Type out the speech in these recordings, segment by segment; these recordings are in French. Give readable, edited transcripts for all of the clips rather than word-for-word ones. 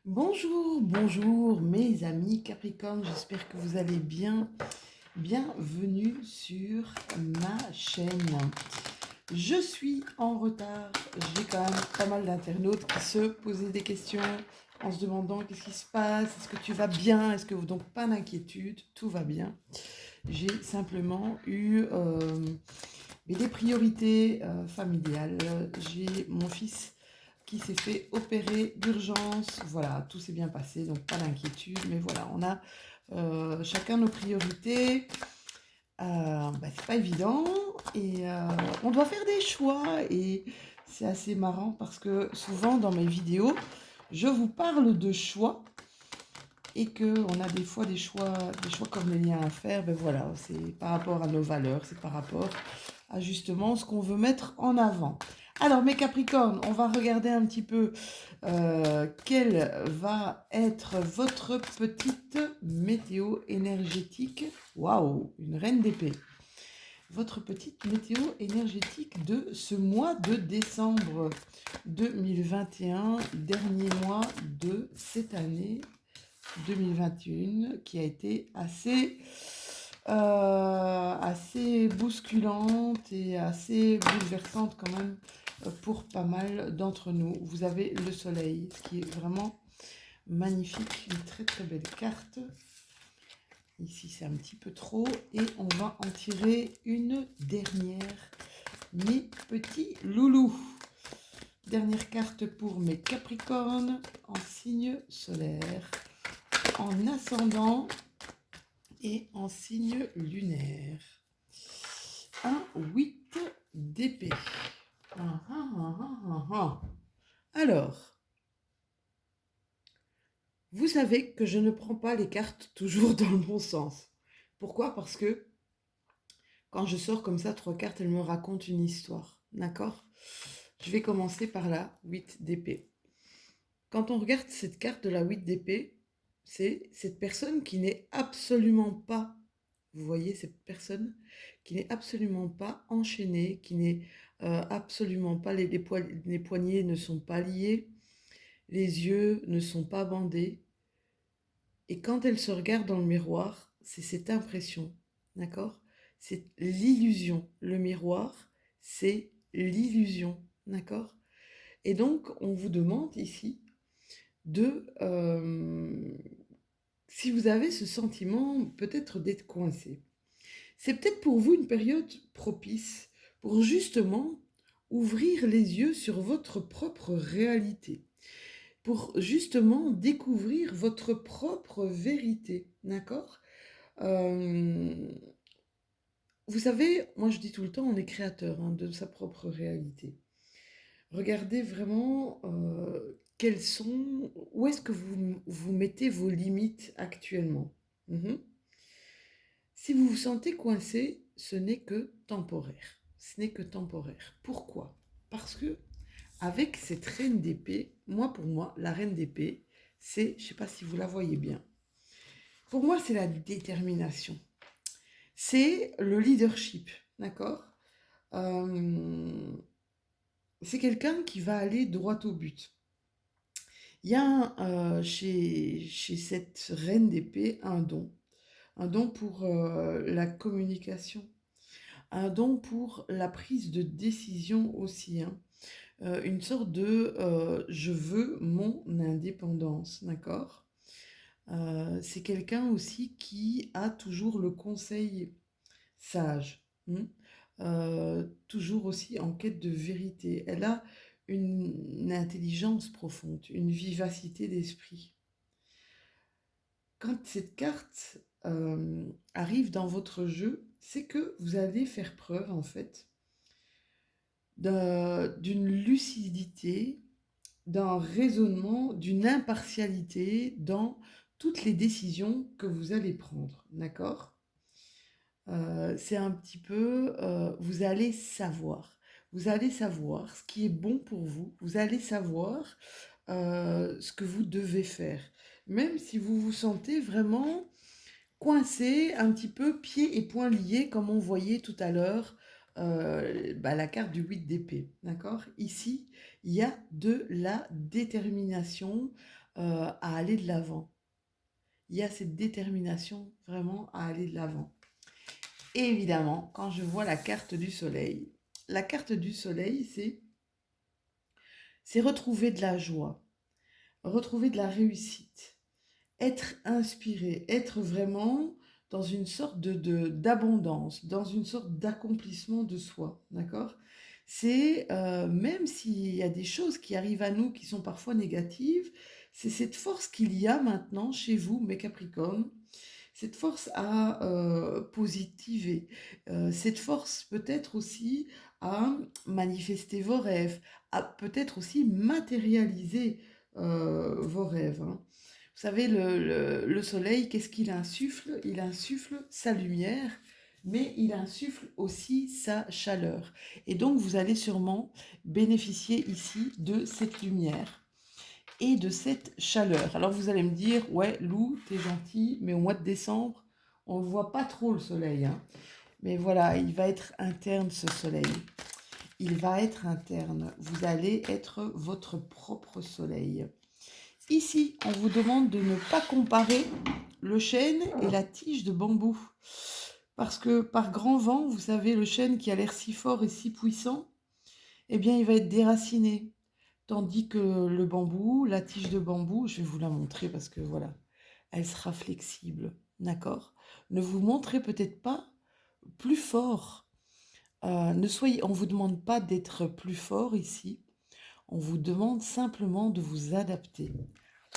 Bonjour, bonjour mes amis Capricorne, j'espère que vous allez bien. Bienvenue sur ma chaîne. Je suis en retard, j'ai quand même pas mal d'internautes qui se posaient des questions en se demandant qu'est-ce qui se passe, est-ce que tu vas bien, est-ce que donc pas d'inquiétude, tout va bien. J'ai simplement eu des priorités familiales. J'ai mon fils qui s'est fait opérer d'urgence. Voilà, tout s'est bien passé, donc pas d'inquiétude. Mais voilà, on a chacun nos priorités. C'est pas évident et on doit faire des choix et c'est assez marrant parce que souvent dans mes vidéos, je vous parle de choix et qu'on a des fois des choix cornéliens à faire. Ben voilà, c'est par rapport à nos valeurs, c'est par rapport à justement ce qu'on veut mettre en avant. Alors mes Capricornes, on va regarder un petit peu quelle va être votre petite météo énergétique. Waouh, une reine d'épée. Votre petite météo énergétique de ce mois de décembre 2021, dernier mois de cette année 2021, qui a été assez bousculante et assez bouleversante quand même pour pas mal d'entre nous. Vous avez le soleil, ce qui est vraiment magnifique, une très très belle carte. Ici c'est un petit peu trop et on va en tirer une dernière, mes petits loulous. Dernière carte pour mes Capricornes en signe solaire, en ascendant et en signe lunaire. Un 8 d'épée. Alors, vous savez que je ne prends pas les cartes toujours dans le bon sens. Pourquoi? Parce que quand je sors comme ça 3 cartes, elles me racontent une histoire. D'accord? Je vais commencer par la 8 d'épée. Quand on regarde cette carte de la 8 d'épée, c'est cette personne qui n'est absolument pas, vous voyez, cette personne qui n'est absolument pas enchaînée, qui n'est absolument pas, les poignets ne sont pas liés, les yeux ne sont pas bandés. Et quand elle se regarde dans le miroir, c'est cette impression, d'accord? C'est l'illusion. Le miroir, c'est l'illusion, d'accord? Et donc, on vous demande ici de, si vous avez ce sentiment peut-être d'être coincé, c'est peut-être pour vous une période propice pour justement ouvrir les yeux sur votre propre réalité, pour justement découvrir votre propre vérité, d'accord? Euh, Vous savez, moi je dis tout le temps, on est créateur de sa propre réalité. Regardez vraiment où est-ce que vous mettez vos limites actuellement. Mhm. Si vous vous sentez coincé, ce n'est que temporaire. Ce n'est que temporaire. Pourquoi? Parce que avec cette reine d'épée, pour moi, la reine d'épée, c'est, je ne sais pas si vous la voyez bien, pour moi, c'est la détermination. C'est le leadership, d'accord? Euh, c'est quelqu'un qui va aller droit au but. Il y a chez cette reine d'épée un don pour la communication, un don pour la prise de décision aussi, hein. Une sorte de je veux mon indépendance, d'accord? C'est quelqu'un aussi qui a toujours le conseil sage, toujours aussi en quête de vérité. Elle a une intelligence profonde, une vivacité d'esprit. Quand cette carte arrive dans votre jeu, c'est que vous allez faire preuve en fait d'une lucidité, d'un raisonnement, d'une impartialité dans toutes les décisions que vous allez prendre, d'accord? C'est un petit peu, vous allez savoir ce qui est bon pour vous, vous allez savoir ce que vous devez faire, même si vous vous sentez vraiment coincé, un petit peu pieds et poings liés, comme on voyait tout à l'heure la carte du 8 d'épée. D'accord? Ici, il y a de la détermination à aller de l'avant. Il y a cette détermination vraiment à aller de l'avant. Et évidemment, quand je vois la carte du soleil, c'est retrouver de la joie, retrouver de la réussite, être inspiré, être vraiment dans une sorte d'abondance, dans une sorte d'accomplissement de soi, d'accord? C'est, même s'il y a des choses qui arrivent à nous qui sont parfois négatives, c'est cette force qu'il y a maintenant chez vous, mes Capricornes, cette force à positiver, cette force peut-être aussi à manifester vos rêves, à peut-être aussi matérialiser vos rêves, hein. Vous savez, le soleil, qu'est-ce qu'il insuffle? Il insuffle sa lumière, mais il insuffle aussi sa chaleur. Et donc, vous allez sûrement bénéficier ici de cette lumière et de cette chaleur. Alors vous allez me dire, ouais, Lou, t'es gentil, mais au mois de décembre, on ne voit pas trop le soleil, hein. Mais voilà, il va être interne ce soleil. Il va être interne. Vous allez être votre propre soleil. Ici, on vous demande de ne pas comparer le chêne et la tige de bambou. Parce que par grand vent, vous savez, le chêne qui a l'air si fort et si puissant, eh bien, il va être déraciné. Tandis que le bambou, la tige de bambou, je vais vous la montrer parce que voilà, elle sera flexible, d'accord? Ne vous montrez peut-être pas plus fort. On ne vous demande pas d'être plus fort ici. On vous demande simplement de vous adapter.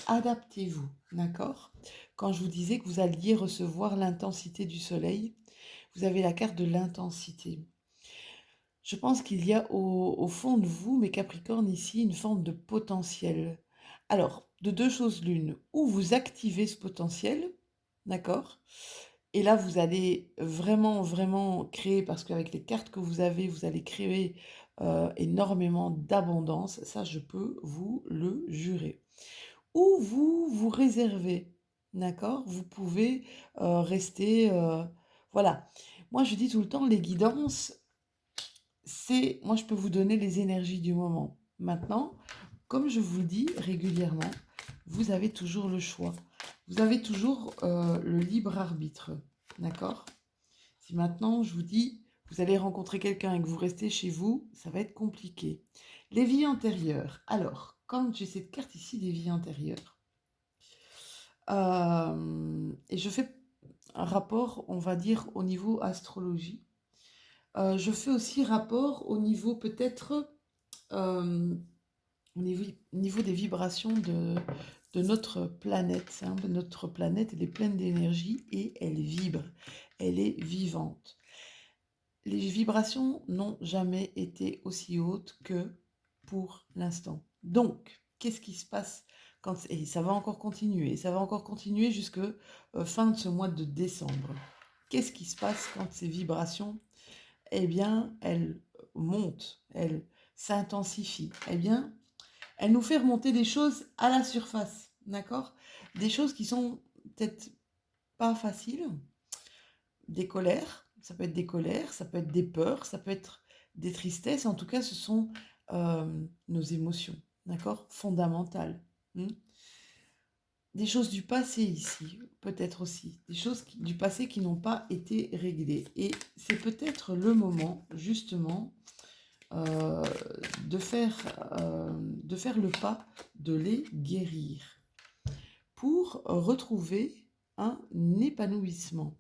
Adaptez-vous, d'accord? Quand je vous disais que vous alliez recevoir l'intensité du soleil, vous avez la carte de l'intensité. Je pense qu'il y a au fond de vous, mes Capricornes, ici, une forme de potentiel. Alors, de deux choses l'une, ou vous activez ce potentiel, d'accord? Et là, vous allez vraiment, vraiment créer, parce qu'avec les cartes que vous allez créer énormément d'abondance, ça, je peux vous le jurer. Ou vous vous réservez, d'accord? Vous pouvez rester, voilà. Moi, je dis tout le temps, les guidances, moi, je peux vous donner les énergies du moment. Maintenant, comme je vous le dis régulièrement, vous avez toujours le choix. Vous avez toujours le libre arbitre, d'accord? Si maintenant, je vous dis, vous allez rencontrer quelqu'un et que vous restez chez vous, ça va être compliqué. Les vies antérieures. Alors, quand j'ai cette carte ici des vies antérieures, et je fais un rapport, on va dire, au niveau astrologie. Je fais aussi rapport au niveau peut-être au niveau des vibrations de notre planète, hein. Notre planète, elle est pleine d'énergie et elle vibre, elle est vivante. Les vibrations n'ont jamais été aussi hautes que pour l'instant. Donc, qu'est-ce qui se passe et ça va encore continuer jusque fin de ce mois de décembre. Qu'est-ce qui se passe quand ces vibrations, eh bien, elles montent, elles s'intensifient? Eh bien, elle nous fait remonter des choses à la surface, d'accord? Des choses qui sont peut-être pas faciles, des colères, ça peut être des colères, ça peut être des peurs, ça peut être des tristesses, en tout cas ce sont nos émotions, d'accord? Fondamentales. Des choses du passé ici, peut-être aussi, des choses du passé qui n'ont pas été réglées. Et c'est peut-être le moment, justement, de faire le pas, de les guérir pour retrouver un épanouissement.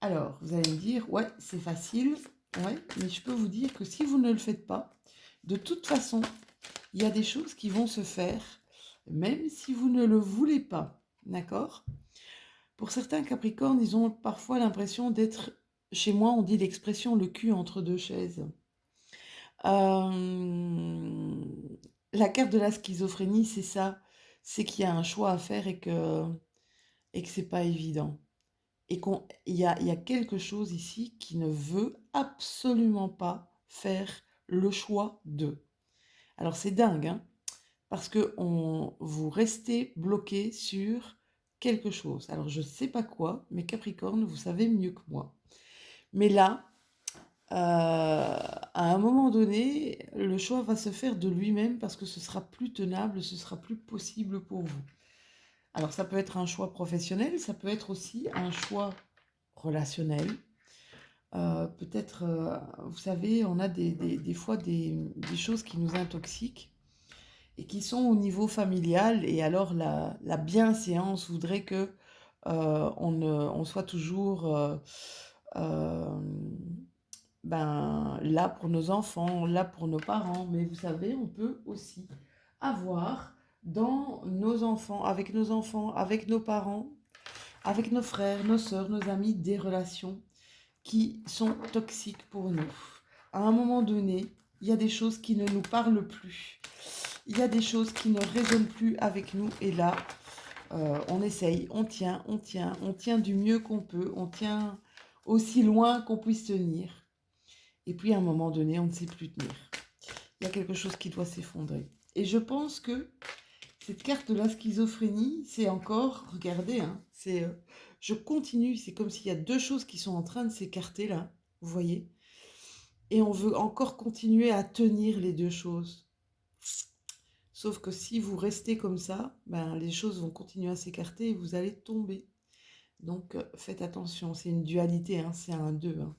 Alors, vous allez me dire, ouais, c'est facile, ouais, mais je peux vous dire que si vous ne le faites pas, de toute façon, il y a des choses qui vont se faire, même si vous ne le voulez pas, d'accord? Pour certains Capricornes, ils ont parfois l'impression d'être, chez moi on dit l'expression le cul entre deux chaises. La carte de la schizophrénie, c'est ça, c'est qu'il y a un choix à faire et que c'est pas évident. Et il y a quelque chose ici qui ne veut absolument pas faire le choix de. Alors c'est dingue, hein, parce que vous restez bloqué sur quelque chose. Alors je ne sais pas quoi, mais Capricorne, vous savez mieux que moi. Mais là, à un moment donné, le choix va se faire de lui-même parce que ce sera plus tenable, ce sera plus possible pour vous. Alors ça peut être un choix professionnel, ça peut être aussi un choix relationnel. Peut-être, vous savez, on a des fois des choses qui nous intoxiquent et qui sont au niveau familial. Et alors la bienséance voudrait que on soit toujours euh, là pour nos enfants, là pour nos parents. Mais vous savez, on peut aussi avoir dans nos enfants, avec nos parents, avec nos frères, nos sœurs, nos amis, des relations qui sont toxiques pour nous. À un moment donné, il y a des choses qui ne nous parlent plus. Il y a des choses qui ne résonnent plus avec nous. Et là, on essaye, on tient du mieux qu'on peut, on tient aussi loin qu'on puisse tenir. Et puis à un moment donné, on ne sait plus tenir. Il y a quelque chose qui doit s'effondrer. Et je pense que cette carte de la schizophrénie, c'est encore, regardez, hein, je continue, c'est comme s'il y a deux choses qui sont en train de s'écarter là, vous voyez, et on veut encore continuer à tenir les deux choses. Sauf que si vous restez comme ça, les choses vont continuer à s'écarter et vous allez tomber. Donc faites attention, c'est une dualité, hein, c'est un 2. Hein.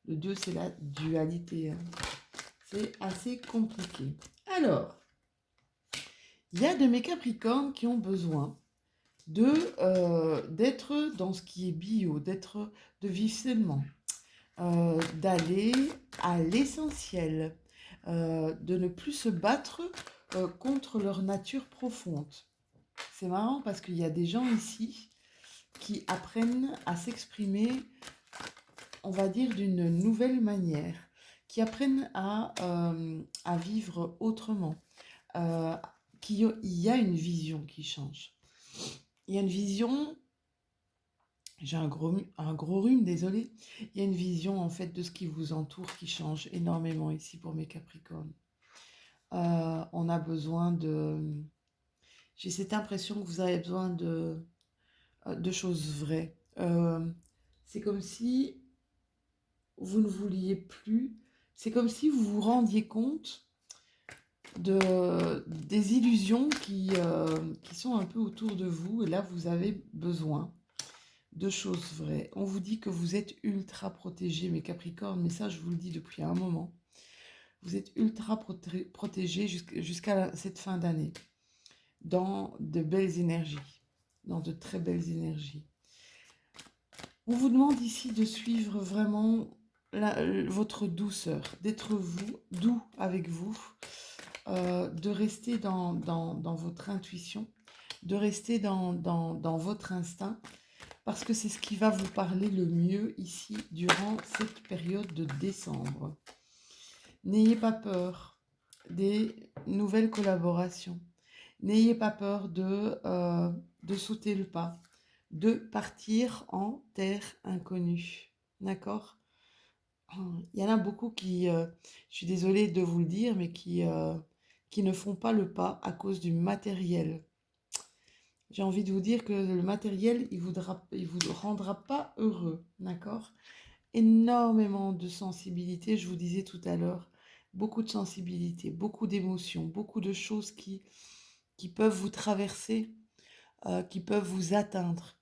Le 2, c'est la dualité. Hein. C'est assez compliqué. Alors, il y a de mes Capricornes qui ont besoin d'être dans ce qui est bio, de vivre sainement, d'aller à l'essentiel, de ne plus se battre contre leur nature profonde. C'est marrant parce qu'il y a des gens ici qui apprennent à s'exprimer, on va dire, d'une nouvelle manière, qui apprennent à vivre autrement. Il y a une vision qui change. Il y a une vision, j'ai un gros rhume, désolé. Il y a une vision en fait de ce qui vous entoure qui change énormément ici pour mes Capricornes. On a besoin j'ai cette impression que vous avez besoin de choses vraies. C'est comme si vous ne vouliez plus, c'est comme si vous vous rendiez compte des illusions qui sont un peu autour de vous, et là vous avez besoin de choses vraies. On vous dit que vous êtes ultra protégés, mes Capricornes, mais ça je vous le dis depuis un moment. Vous êtes ultra protégés jusqu'à cette fin d'année, dans de belles énergies, dans de très belles énergies. On vous demande ici de suivre vraiment votre douceur, d'être doux avec vous, de rester dans votre intuition, de rester dans votre instinct, parce que c'est ce qui va vous parler le mieux ici durant cette période de décembre. N'ayez pas peur des nouvelles collaborations. N'ayez pas peur de sauter le pas, de partir en terre inconnue. D'accord ? Il y en a beaucoup qui, je suis désolée de vous le dire, mais qui ne font pas le pas à cause du matériel. J'ai envie de vous dire que le matériel, il vous rendra pas heureux, d'accord ? Énormément de sensibilité, je vous disais tout à l'heure, beaucoup de sensibilité, beaucoup d'émotions, beaucoup de choses qui peuvent vous traverser, qui peuvent vous atteindre,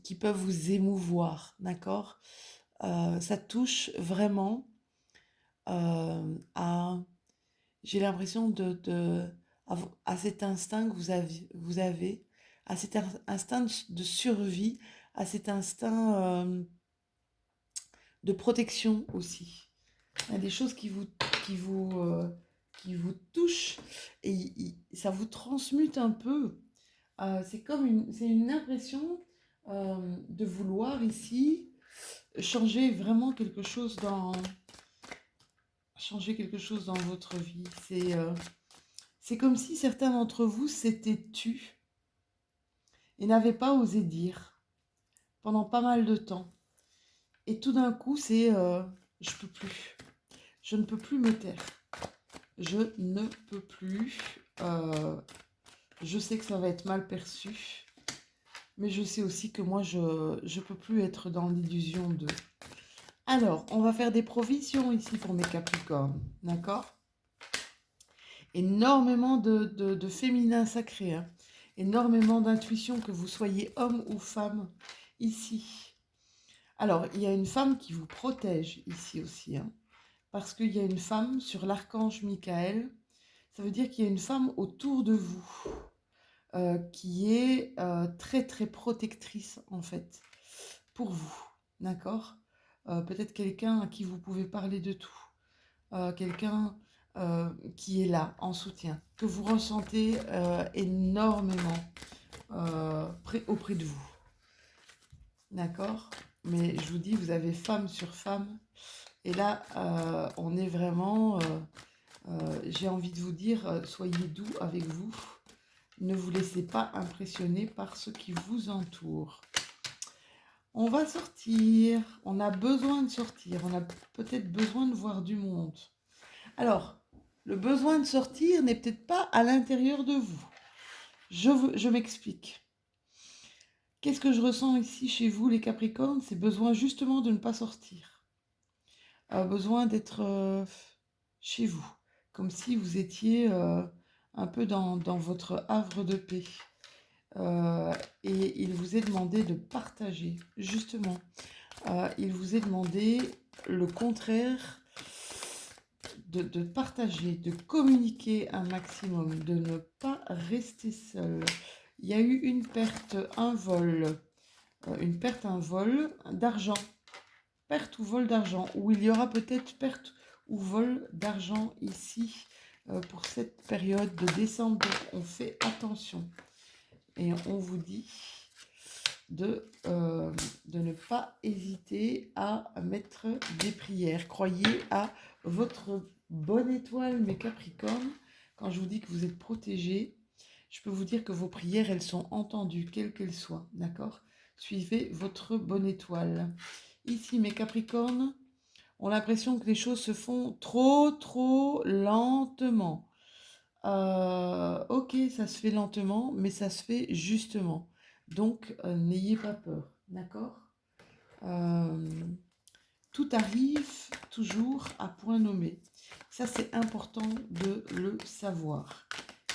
qui peuvent vous émouvoir, d'accord ? Ça touche vraiment j'ai l'impression à cet instinct que vous avez, à cet instinct de survie, à cet instinct de protection aussi. Il y a des choses qui vous touchent et ça vous transmute un peu. C'est une impression de vouloir ici changer vraiment quelque chose dans votre vie. C'est comme si certains d'entre vous s'étaient tus et n'avaient pas osé dire pendant pas mal de temps. Et tout d'un coup, je peux plus. Je ne peux plus me taire. Je ne peux plus. Je sais que ça va être mal perçu. Mais je sais aussi que moi, je ne peux plus être dans l'illusion de... Alors, on va faire des provisions ici pour mes Capricornes, d'accord? Énormément de féminin sacré, hein. Énormément d'intuition, que vous soyez homme ou femme, ici. Alors, il y a une femme qui vous protège ici aussi, hein, parce qu'il y a une femme sur l'archange Michael. Ça veut dire qu'il y a une femme autour de vous qui est très très protectrice en fait pour vous, d'accord? Peut-être quelqu'un à qui vous pouvez parler de tout, quelqu'un qui est là en soutien, que vous ressentez énormément auprès de vous, d'accord? Mais je vous dis, vous avez femme sur femme, et là, on est vraiment, j'ai envie de vous dire, soyez doux avec vous, ne vous laissez pas impressionner par ce qui vous entoure. On va sortir, on a besoin de sortir, on a peut-être besoin de voir du monde. Alors, le besoin de sortir n'est peut-être pas à l'intérieur de vous. Je m'explique. Qu'est-ce que je ressens ici chez vous, les Capricornes? C'est besoin justement de ne pas sortir. Besoin d'être chez vous, comme si vous étiez un peu dans votre havre de paix. Et il vous est demandé de partager, justement. Il vous est demandé le contraire, de partager, de communiquer un maximum, de ne pas rester seul. Il y a eu une perte, un vol d'argent, perte ou vol d'argent, ou il y aura peut-être perte ou vol d'argent ici pour cette période de décembre. Donc on fait attention et on vous dit de ne pas hésiter à mettre des prières. Croyez à votre bonne étoile, mes Capricornes. Quand je vous dis que vous êtes protégés, je peux vous dire que vos prières, elles sont entendues, quelles qu'elles soient, d'accord? Suivez votre bonne étoile. Ici, mes Capricornes ont l'impression que les choses se font trop lentement. Ok, ça se fait lentement, mais ça se fait justement. Donc, n'ayez pas peur, d'accord? Tout arrive toujours à point nommé. Ça, c'est important de le savoir.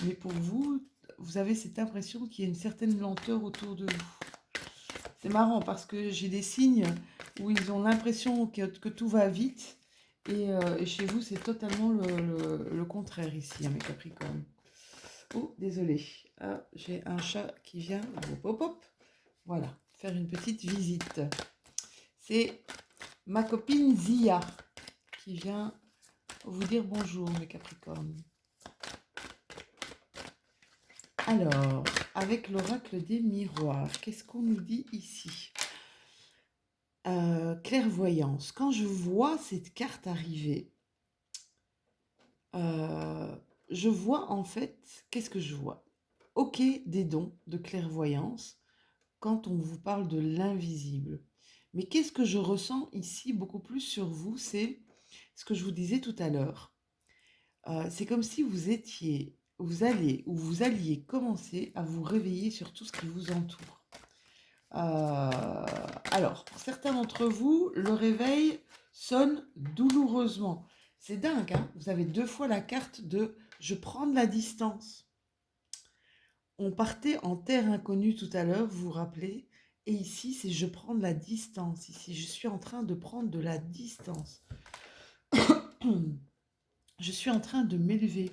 Mais pour vous, vous avez cette impression qu'il y a une certaine lenteur autour de vous. C'est marrant parce que j'ai des signes où ils ont l'impression que tout va vite. Et chez vous, c'est totalement le contraire ici, hein, mes Capricornes. Oh, désolé. Ah, j'ai un chat qui vient. Hop, hop, hop. Voilà, faire une petite visite. C'est ma copine Zia qui vient vous dire bonjour, mes Capricornes. Alors, avec l'oracle des miroirs, qu'est-ce qu'on nous dit ici? Clairvoyance. Quand je vois cette carte arriver, je vois en fait, qu'est-ce que je vois? Ok, des dons de clairvoyance quand on vous parle de l'invisible. Mais qu'est-ce que je ressens ici beaucoup plus sur vous? C'est ce que je vous disais tout à l'heure. C'est comme si vous alliez commencer à vous réveiller sur tout ce qui vous entoure. Alors, pour certains d'entre vous, le réveil sonne douloureusement. C'est dingue, hein? Vous avez 2 fois la carte de « je prends de la distance ». On partait en terre inconnue tout à l'heure, vous vous rappelez? Et ici, c'est « je prends de la distance ». Ici, je suis en train de prendre de la distance. Je suis en train de m'élever.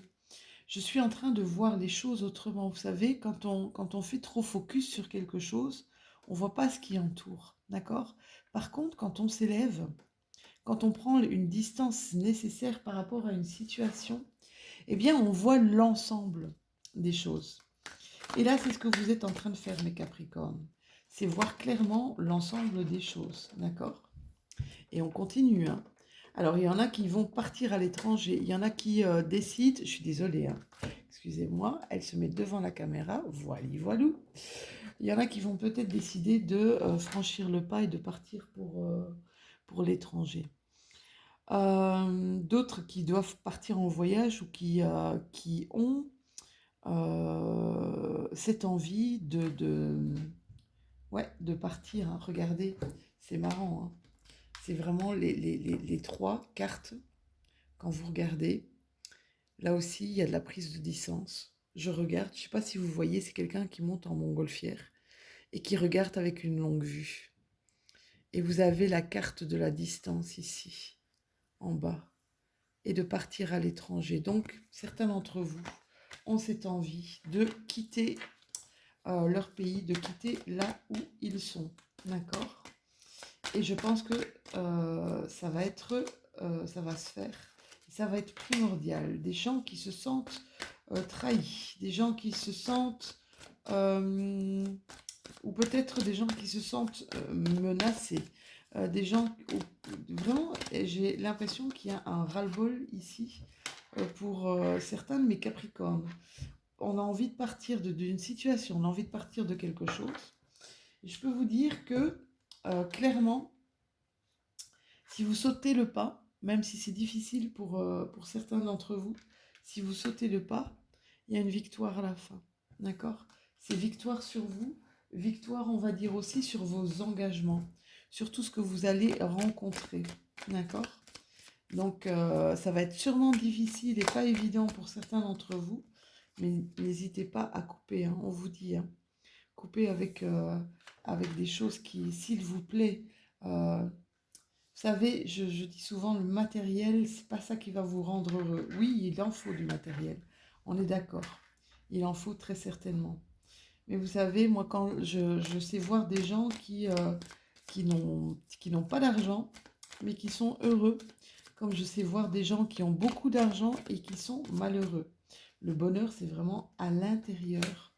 Je suis en train de voir les choses autrement. Vous savez, quand on fait trop focus sur quelque chose, on ne voit pas ce qui entoure, d'accord? Par contre, quand on s'élève, quand on prend une distance nécessaire par rapport à une situation, eh bien, on voit l'ensemble des choses. Et là, c'est ce que vous êtes en train de faire, mes Capricornes. C'est voir clairement l'ensemble des choses, d'accord? Et on continue, hein. Alors, il y en a qui vont partir à l'étranger. Il y en a qui décident, je suis désolée, hein, excusez-moi, elle se met devant la caméra, voilou. Il y en a qui vont peut-être décider de franchir le pas et de partir pour l'étranger. D'autres qui doivent partir en voyage ou qui ont cette envie de partir, hein. Regardez, c'est marrant, hein. C'est vraiment les trois cartes. Quand vous regardez, là aussi, il y a de la prise de distance. Je regarde, je ne sais pas si vous voyez, c'est quelqu'un qui monte en montgolfière et qui regarde avec une longue vue. Et vous avez la carte de la distance ici, en bas, et de partir à l'étranger. Donc, certains d'entre vous ont cette envie de quitter leur pays, de quitter là où ils sont. D'accord? Et je pense que ça va se faire. Ça va être primordial. Des gens qui se sentent trahis, des gens qui se sentent, ou peut-être des gens qui se sentent menacés, des gens, vraiment, j'ai l'impression qu'il y a un ras-le-bol ici pour certains de mes Capricornes. On a envie de partir d'une situation, on a envie de partir de quelque chose. Et je peux vous dire que, clairement, si vous sautez le pas, même si c'est difficile pour certains d'entre vous, si vous sautez le pas, il y a une victoire à la fin. D'accord? C'est victoire sur vous, victoire, on va dire aussi, sur vos engagements, sur tout ce que vous allez rencontrer. D'accord? Donc, ça va être sûrement difficile et pas évident pour certains d'entre vous, mais n'hésitez pas à couper, hein, on vous dit. Hein. Couper avec des choses qui, s'il vous plaît, vous savez, je dis souvent, le matériel, c'est pas ça qui va vous rendre heureux. Oui, il en faut du matériel, on est d'accord. Il en faut très certainement. Mais vous savez, moi, quand je sais voir des gens qui n'ont pas d'argent, mais qui sont heureux, comme je sais voir des gens qui ont beaucoup d'argent et qui sont malheureux. Le bonheur, c'est vraiment à l'intérieur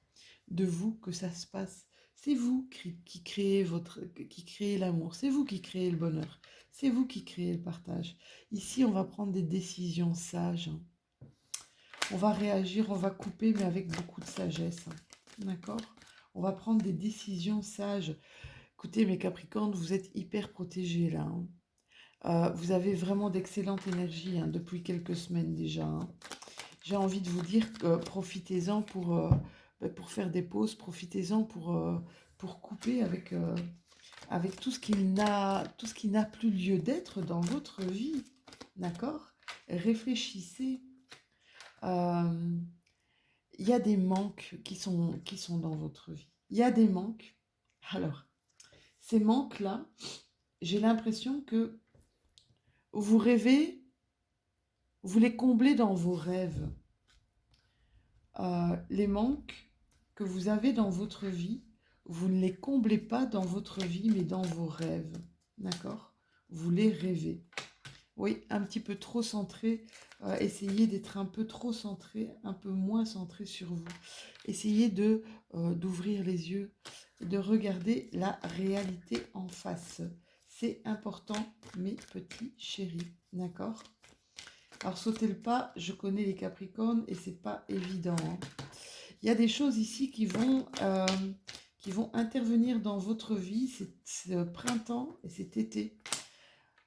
de vous que ça se passe. C'est vous qui créez l'amour, c'est vous qui créez le bonheur, c'est vous qui créez le partage. Ici, on va prendre des décisions sages. On va réagir, on va couper, mais avec beaucoup de sagesse. D'accord? On va prendre des décisions sages. Écoutez, mes Capricornes, vous êtes hyper protégés là. Vous avez vraiment d'excellentes énergies depuis quelques semaines déjà. J'ai envie de vous dire que profitez-en pour faire des pauses, profitez-en pour couper avec tout ce qui n'a plus lieu d'être dans votre vie. D'accord? Réfléchissez. Il y a des manques qui sont dans votre vie. Il y a des manques. Alors, ces manques-là, j'ai l'impression que vous rêvez, vous les comblez dans vos rêves. Les manques que vous avez dans votre vie, vous ne les comblez pas dans votre vie, mais dans vos rêves. D'accord? Vous les rêvez. Oui, un petit peu trop centré. Essayez d'être un peu trop centré, un peu moins centré sur vous. Essayez d'ouvrir les yeux, de regarder la réalité en face. C'est important, mes petits chéris. D'accord? Alors, sautez le pas, je connais les Capricornes et c'est pas évident. Hein. Il y a des choses ici qui vont intervenir dans votre vie. C'est ce printemps et cet été.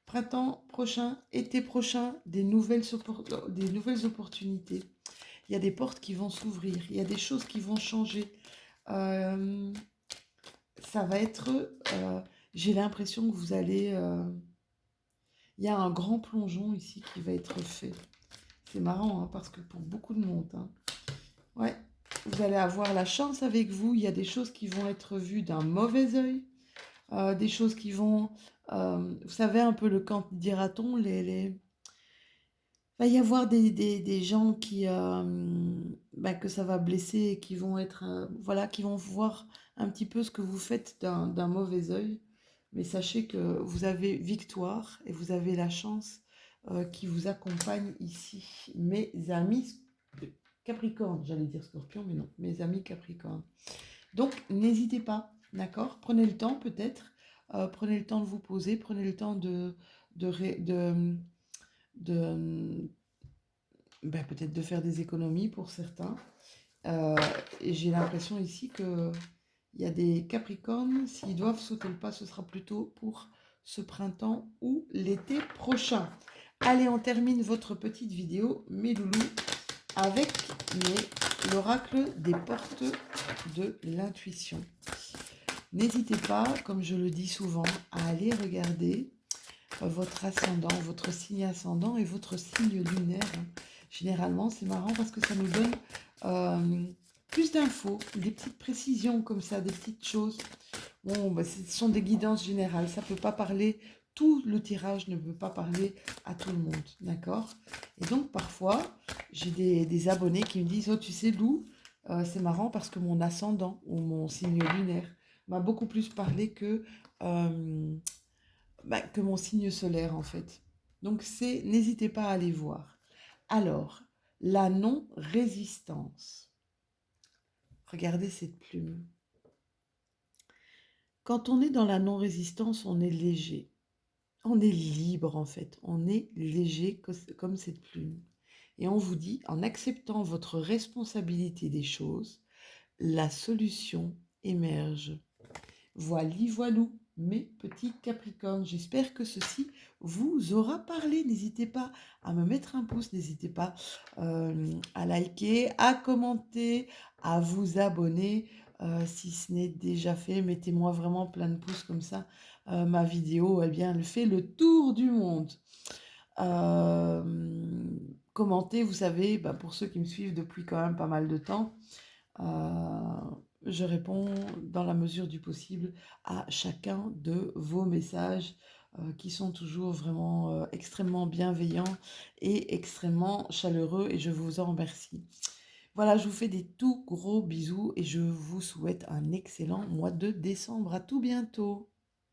Printemps prochain, été prochain, des nouvelles opportunités. Il y a des portes qui vont s'ouvrir. Il y a des choses qui vont changer. Ça va être... j'ai l'impression que vous allez... il y a un grand plongeon ici qui va être fait. C'est marrant, hein, parce que pour beaucoup de monde... Hein, ouais, vous allez avoir la chance avec vous. Il y a des choses qui vont être vues d'un mauvais œil. Des choses qui vont... vous savez, un peu le camp, dira-t-on, il va y avoir des gens que ça va blesser et qui vont être... voilà, qui vont voir un petit peu ce que vous faites d'un mauvais œil. Mais sachez que vous avez victoire et vous avez la chance qui vous accompagne ici. Mes amis Capricorne, j'allais dire Scorpion, mais non, mes amis Capricorne. Donc, n'hésitez pas, d'accord? Prenez le temps peut-être, prenez le temps de vous poser, prenez le temps peut-être de faire des économies pour certains. Et j'ai l'impression ici que il y a des Capricornes, s'ils doivent sauter le pas, ce sera plutôt pour ce printemps ou l'été prochain. Allez, on termine votre petite vidéo, mes loulous, avec l'oracle des portes de l'intuition. N'hésitez pas, comme je le dis souvent, à aller regarder votre ascendant, votre signe ascendant et votre signe lunaire, hein. Généralement, c'est marrant parce que ça nous donne plus d'infos, des petites précisions comme ça, des petites choses. Bon, bah, ce sont des guidances générales. Ça peut pas parler, tout le tirage ne peut pas parler à tout le monde, d'accord? Et donc, parfois, j'ai des abonnés qui me disent, oh, tu sais, Lou, c'est marrant parce que mon ascendant ou mon signe lunaire m'a beaucoup plus parlé euh, que mon signe solaire, en fait. Donc, n'hésitez pas à aller voir. Alors, la non-résistance. Regardez cette plume. Quand on est dans la non-résistance, on est léger. On est libre en fait. On est léger comme cette plume. Et on vous dit, en acceptant votre responsabilité des choses, la solution émerge. Voili voilou, mes petits Capricornes. J'espère que ceci vous aura parlé. N'hésitez pas à me mettre un pouce, n'hésitez pas à liker, à commenter, à vous abonner. Si ce n'est déjà fait, mettez-moi vraiment plein de pouces comme ça. Ma vidéo, eh bien, elle fait le tour du monde. Euh, Commentez, vous savez, bah, pour ceux qui me suivent depuis quand même pas mal de temps, je réponds dans la mesure du possible à chacun de vos messages qui sont toujours vraiment extrêmement bienveillants et extrêmement chaleureux et je vous en remercie. Voilà, je vous fais des tout gros bisous et je vous souhaite un excellent mois de décembre. À tout bientôt.